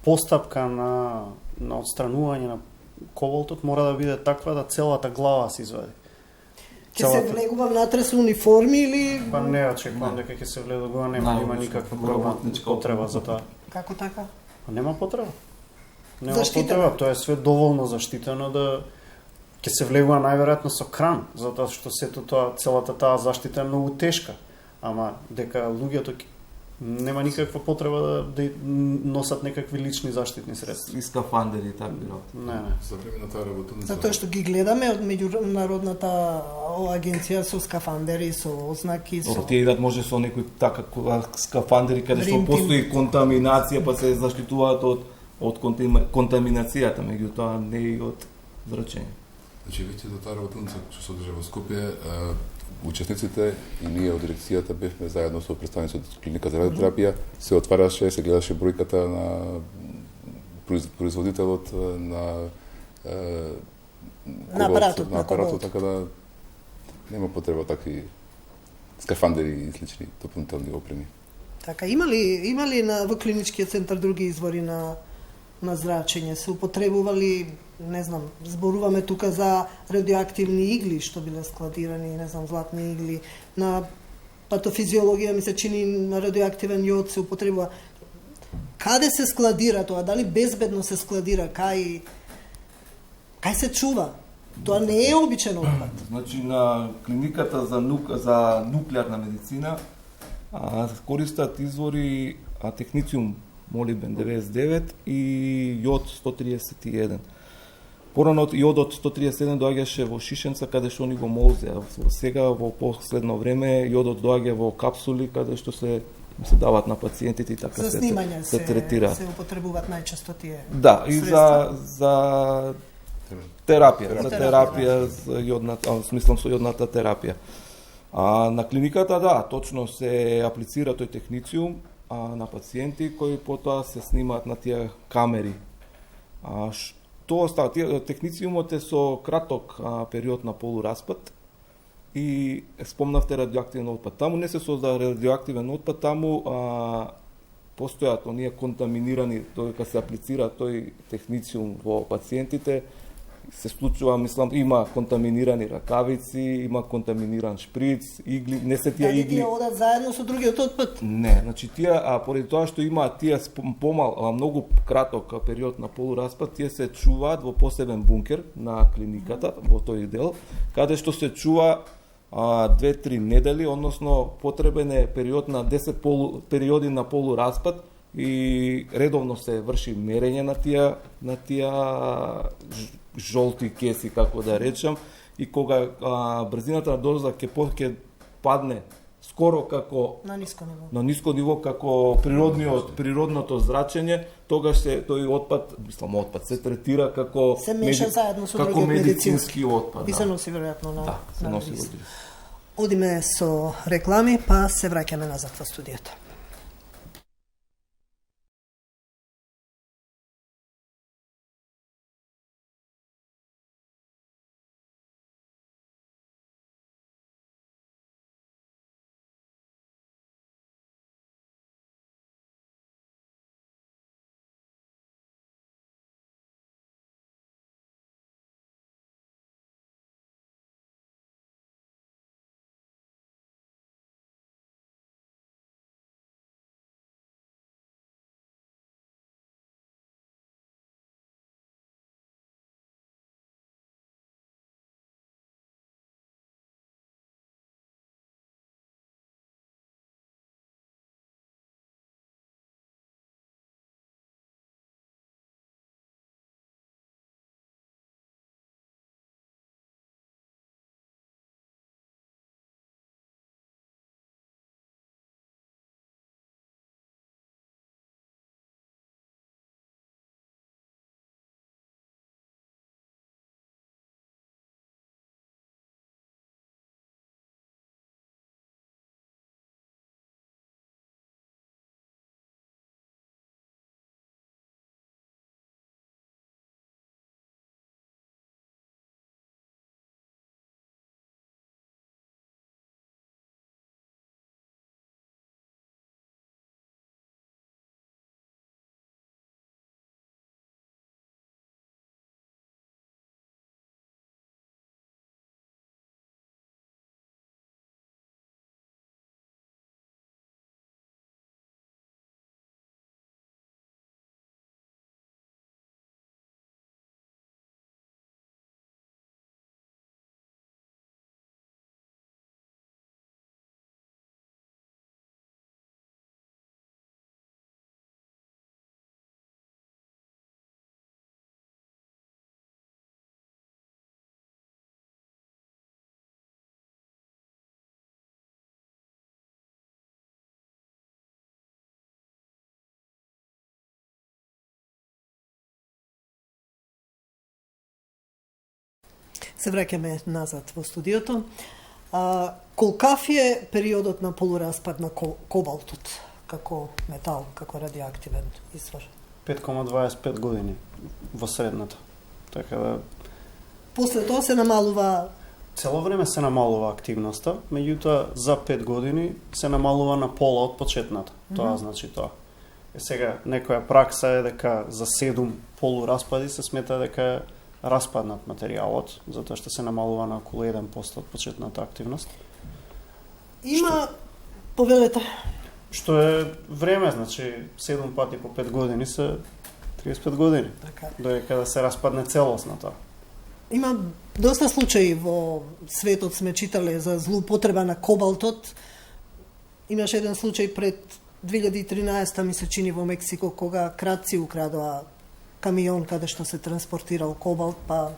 постапка на отстранување на кобалтот мора да биде таква да целата глава се извади. Ќе се влегува внатре со униформи или... Па не очекувам дека ќе се влегува, нема никаква потреба за тоа. Како така? Нема потреба. Нема потреба, тоа е све доволно заштитено да ќе се влегува најверојатно со кран, затоа што сето тоа, целата таа заштита е многу тешка. Ама дека луѓето нема никаква потреба да носат некакви лични заштитни средства. И скафандери и така. Не. За време на таа работа. Затоа што ги гледаме од меѓународната агенција со скафандери, со ознаки, со... Тие идат може со некои така скафандери каде што постои контаминација, па се заштитуваат од контаминацијата, меѓутоа не и од зрачење. Значи, веќе за таа работа што се одржа во Скопје, учесниците и ние од дирекцијата бевме заедно со представници од клиника за радиотерапија, се отвараше, се гледаше бројката на производителот на апаратот, така да нема потреба такви скафандери и слични дополнителни опреми. Така, има ли во клиничкиот центар други извори на зрачење? Се употребували, не знам, зборуваме тука за радиоактивни игли што биле складирани, не знам, златни игли, на патофизиологија ми се чини на радиоактивен јод се употребува. Каде се складира тоа? Дали безбедно се складира? Кај се чува? Тоа не е обичен отпад. Значи на клиниката за нуклеарна медицина користат извори технициум молибден 99 и јод 131. Порано јодот 131 доаѓаше во шишенца каде што они го молзе, а сега во последно време јодот доаѓа во капсули каде што се дават на пациентите и така за снимање се третира. Се употребуваат најчесто тие. Да, и за терапија, за јодната, смислам со јодната терапија. На клиниката да, точно се аплицира тој технициум на пациенти кои потоа се снимаат на тие камери. Тоа става, технициумот е со краток период на полураспад и спомнавте радиоактивен отпад. Таму не се созда радиоактивен отпад, таму постојат оние контаминирани, кога се аплицира тој технициум во пациентите, се случува, мислам, има контаминирани ракавици, има контаминиран шприц, игли, не се тие игли. Дали тие одат заедно со другиот отпад? Не, значи тие, поради тоа што има тие многу краток период на полураспад, тие се чуваат во посебен бункер на клиниката, во тој дел, каде што се чува 2-3 недели, односно потребен е период на 10 периоди на полураспад и редовно се врши мерење на тие жолти кеси, како да речам, и кога брзината на доза ќе падне скоро како на ниско ниво како природното зрачење, тогаш тој отпад се третира како се меша заедно со како медицински отпад. И се носи веројатно на се носи во Одиме со реклами, па се враќаме назад во студиото. Се враќаме назад во студиото. Колкав е периодот на полураспад на кобалтот како метал, како радиоактивен извор? 5,25 години во средната. Така да после тоа се намалува. Цело време се намалува активноста, меѓутоа за 5 години се намалува на пола од почетната. Тоа значи тоа. Сега некоја пракса е дека за 7 полураспади се смета дека распаднат материјалот, затоа што се намалува на околу 1% од почетната активност. Има Повелете. Што е време, значи 7 пати по 5 години се 35 години. Така. Додека да се распадне целосно тоа. Има доста случаи во светот, сме читале за злоупотреба на кобалтот. Имаше еден случај пред 2013 ми се чини во Мексико, кога кратци украдоа камион каде што се транспортирал кобалт, па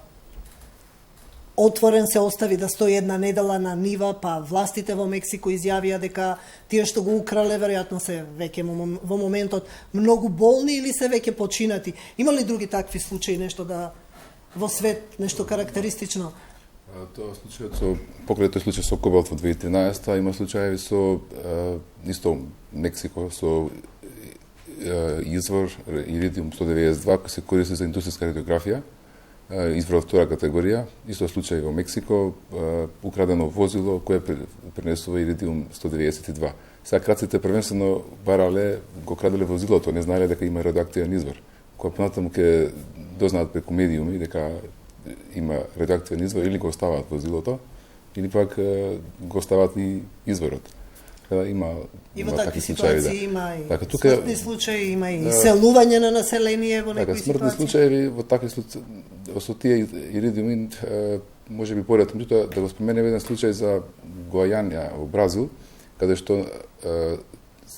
отворен се остави да стои една недела на нива, па властите во Мексико изјавија дека тие што го украле веројатно се веќе во моментот многу болни или се веќе починати. Има ли други такви случаи, нешто да во свет, нешто карактеристично? Тоа случајот со покрај тој случај со кобалт во 2013 има случаи со исто Мексико со извор иридиум 192 кој се користи за индустријска радиографија, извор од втора категорија, исто случај во Мексико, украдено возило кое пренесува иридиум 192. Сега крадците првенствено барале, го краделе возилото, не знаеле дека има радиоактивен извор. Кога понатаму ќе дознаат преку медиуми дека има радиоактивен извор, или го оставаат возилото, или пак го оставаат и изворот. Има такви ситуации, да. Има и така, смртни случаи, има и селување на население во некои ситуации. Смртни случаи во такви случаи, со тие иридиуми, може би поред, меѓутоа да го споменем еден случај за Гуајана во Бразил, каде што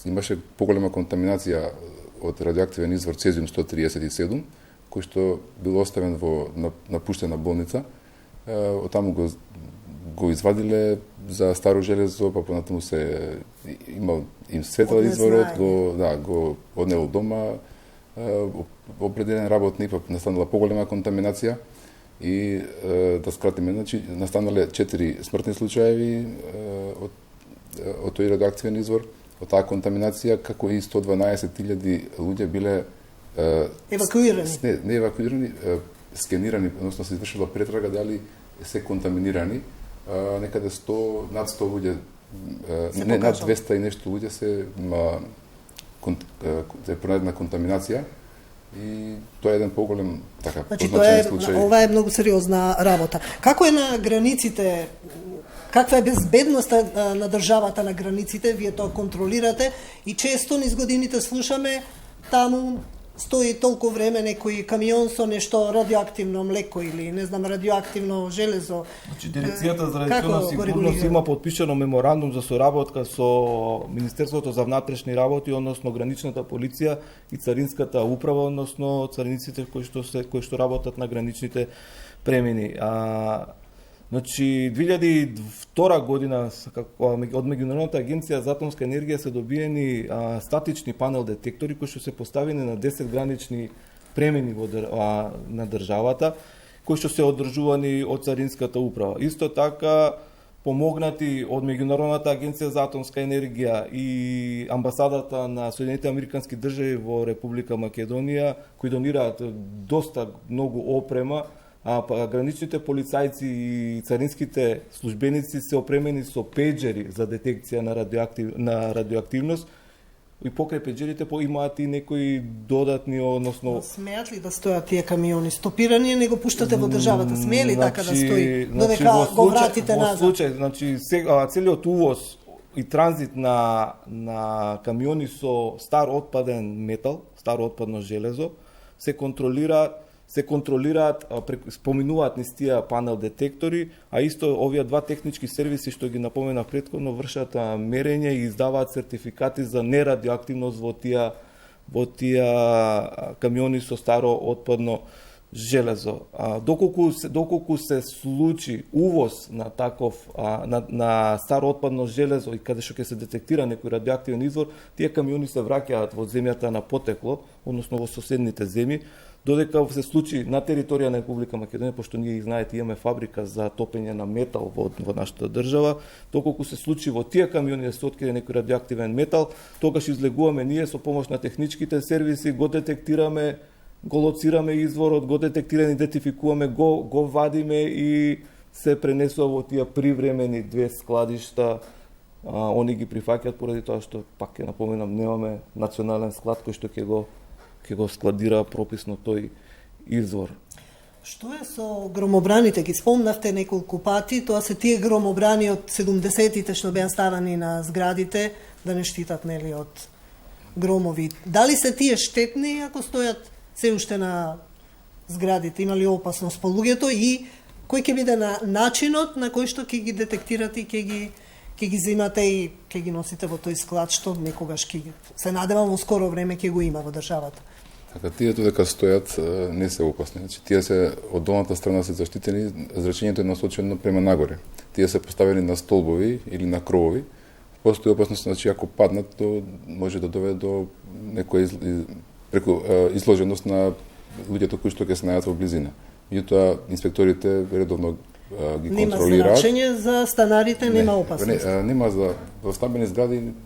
имаше поголема контаминација од радиоактивен извор цезиум 137, кој што бил оставен во напуштена болница. Оттаму го извадиле за старо железо, па понатаму се имал им светал изворот, го однел дома, определен работник, па настанала поголема контаминација и да скратиме, значи настанале 4 смртни случаи од тој радиоактивен извор, од таа контаминација, како и 112.000 луѓе биле евакуирани. Не евакуирани, скенирани, односно се извршила претрага дали се контаминирани. Некаде над 100 луѓе, не над 200 и нешто луѓе се пронајдена контаминација и тоа е еден поголем така позначен случај. Ова е многу сериозна работа. Како е на границите? Каква е безбедноста на државата на границите? Вие тоа контролирате и често низ годините слушаме таму стои толку време некој камион со нешто радиоактивно млеко или не знам радиоактивно железо. Значи Дирекцијата за радиационна сигурност има подпишано меморандум за соработка со Министерството за внатрешни работи, односно граничната полиција и царинската управа, односно цариниците кои што работат на граничните премини. Значи 2002 година од Меѓународната агенција за атомска енергија се добиени статични панел детектори кои што се поставени на 10 гранични премини на државата, кои што се одржувани од царинската управа. Исто така помогнати од Меѓународната агенција за атомска енергија и амбасадата на Соединетите американски држави во Република Македонија, кои донираат доста многу опрема, граничните полицајци и царинските службеници се опремени со пеџери за детекција на радиоактивност и покрај пеџерите имаат и некои додатни, односно... Смеат ли да стојат тие камиони стопирани, не го пуштате во државата? Смее ли така да стои, додека го вратите назад? Во случај, значи, целиот увоз и транзит на камиони со стар отпаден метал, старо отпадно железо, се контролираат, споминуваат низ тие панел детектори, а исто овие два технички сервиси што ги напоменав претходно вршат мерење и издаваат сертификати за нерадиоактивност во тие камиони со старо отпадно железо. Доколку се случи увоз на таков на старо отпадно железо и каде што ќе се детектира некој радиоактивен извор, тие камиони се враќаат во земјата на потекло, односно во соседните земји, додека се случи на територија на Република Македонија, пошто ние знаете имаме фабрика за топење на метал во нашата држава, доколку се случи во тие камиони да се открие некој радиоактивен метал, тогаш излегуваме ние со помош на техничките сервиси, го детектираме, го лоцираме изворот, го детектираме, идентификуваме, го вадиме и се пренесува во тие привремени две складишта. Они ги прифаќаат поради тоа што, пак ќе напоменам, немаме национален склад кој што ќе го складира прописно тој извор. Што е со громобраните? Ги спомнавте неколку пати, тоа се тие громобрани од 70-тите што беа ставани на зградите да не штитат нели од громови. Дали се тие штетни ако стојат се уште на зградите? Има ли опасност по луѓето и кој ќе биде на начинот на кој што ќе ги детектирате и ќе ги земате и ќе ги носите во тој склад што некогаш ќе се надевам во скоро време ќе го има во државата? Така, тие дека стојат не се опасни. Значи, тие се од долната страна се заштитени, зрачењето е насочено према нагоре. Тие се поставени на столбови или на кровови. Постои опасност, значи, ако паднат, то може да доведе до некоја изложеност на луѓето кои што ќе се најдат во близина. Меѓутоа, инспекторите редовно ги контролираат. Нема значење за станарите, нема опасност? Нема за во стамбени згради,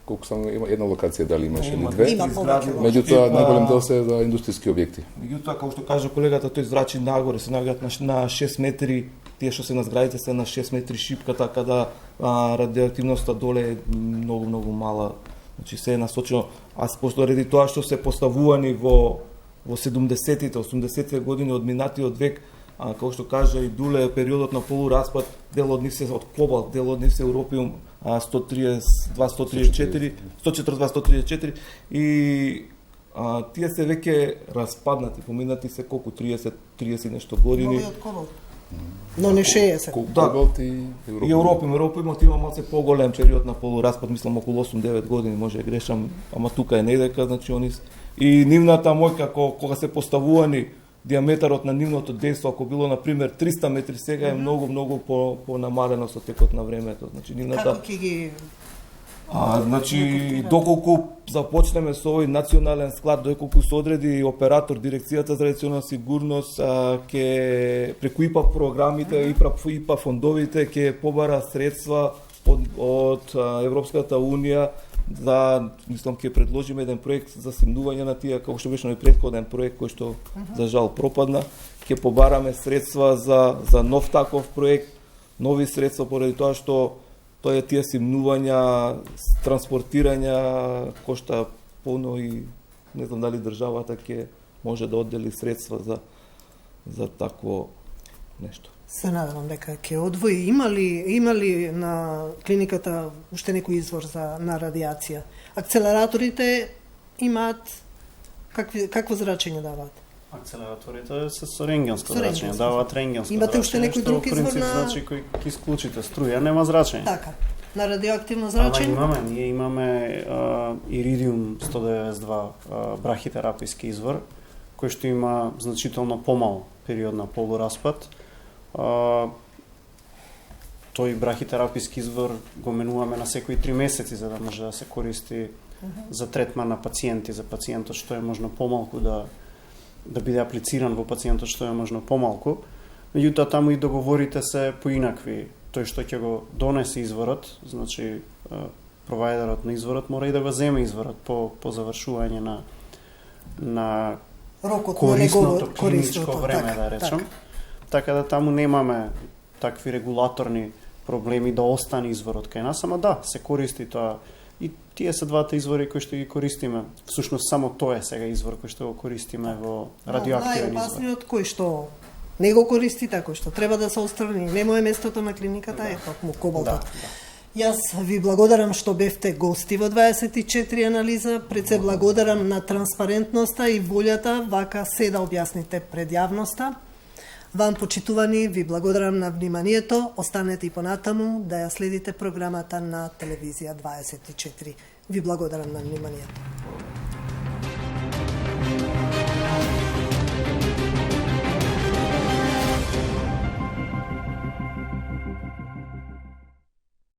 колку само има една локација, дали имаше или две. Има повеќе. Меѓутоа, најголем дел се за индустријски објекти. Меѓутоа, како што кажа колегата, тој зрачи нагоре, се наоѓаат на 6 метри, тие што се на зградите се на 6 метри шипка, така да радиоактивноста доле е многу мала. Значи се е насочено, ради тоа што се поставувани во 70-тите, 80-тите години од минатиот век, како што кажа и Дуле, периодот на полураспад, дел од нив се од кобалт, дел од нив се европиум 142-134 и тие се веќе распаднати, поминати се колку 30 нешто години. Новиот кобалт. Но не 60. Кобалт и европиум. Европиумот има малце поголем период на полураспад, мислам околу 8-9 години, може грешам, ама тука е недека, значи они и нивната моќка кога се поставувани диаметарот на нивното дејство, ако било на пример 300 метри, сега е многу понамалено со текот на времето. Значи нивната Како ќе ги значи доколку започнеме со овој национален склад, доколку се одреди оператор дирекцијата за радиационна сигурност, ќе преку ИПА програмите, ИПА фондовите ќе побара средства од Европската унија за, мислам, ќе предложиме еден проект за симнување на тие, како што беше на претходен проект кој што за жал пропадна. Ќе побараме средства за нов таков проект, нови средства поради тоа што тоа е тие симнувања, транспортирања кошта полно и не знам дали државата ќе може да оддели средства за такво нешто. Се надевам дека ќе одвои. Има ли на клиниката уште некој извор на радиација? Акцелераторите имаат какво зрачење даваат? Акцелераторите се со рентгенско зрачење, даваат рентгенско зрачење. Имате уште некој друг извор на... Значи, кој ќе исклучите струја, нема зрачење. Така, на радиоактивно зрачење? Ние имаме иридиум 192 брахитераписки извор, кој што има значително помал период на полураспад. Тој брахитераписки извор го менуваме на секои 3 месеци за да може да се користи за третман на пациенти, за пациентот што е можно помалку да биде аплициран во пациентот што е можно помалку. Меѓутоа таму и договорите се поинакви. Тој што ќе го донесе изворот, значи провајдерот на изворот мора и да го земе изворот по завршување на рокот корисното клиничко време, така, да речем. Така да таму немаме такви регулаторни проблеми да остане изворот кај нас, ама да, се користи тоа. И тие се двата извори кои што ги користиме. Всушност само тоа е сега извор кој што го користиме во радиоактивен извор. Најопасниот кој што не го користи тако што треба да се отстрани. Не му е местото на клиниката, е токму кобалтот. Јас ви благодарам што бевте гости во 24 анализа, пред се благодарам на транспарентноста и волјата вака се да објасните пред јавноста. Вам почитувани, ви благодарам на вниманието, останете и понатаму да ја следите програмата на телевизија 24. Ви благодарам на вниманието.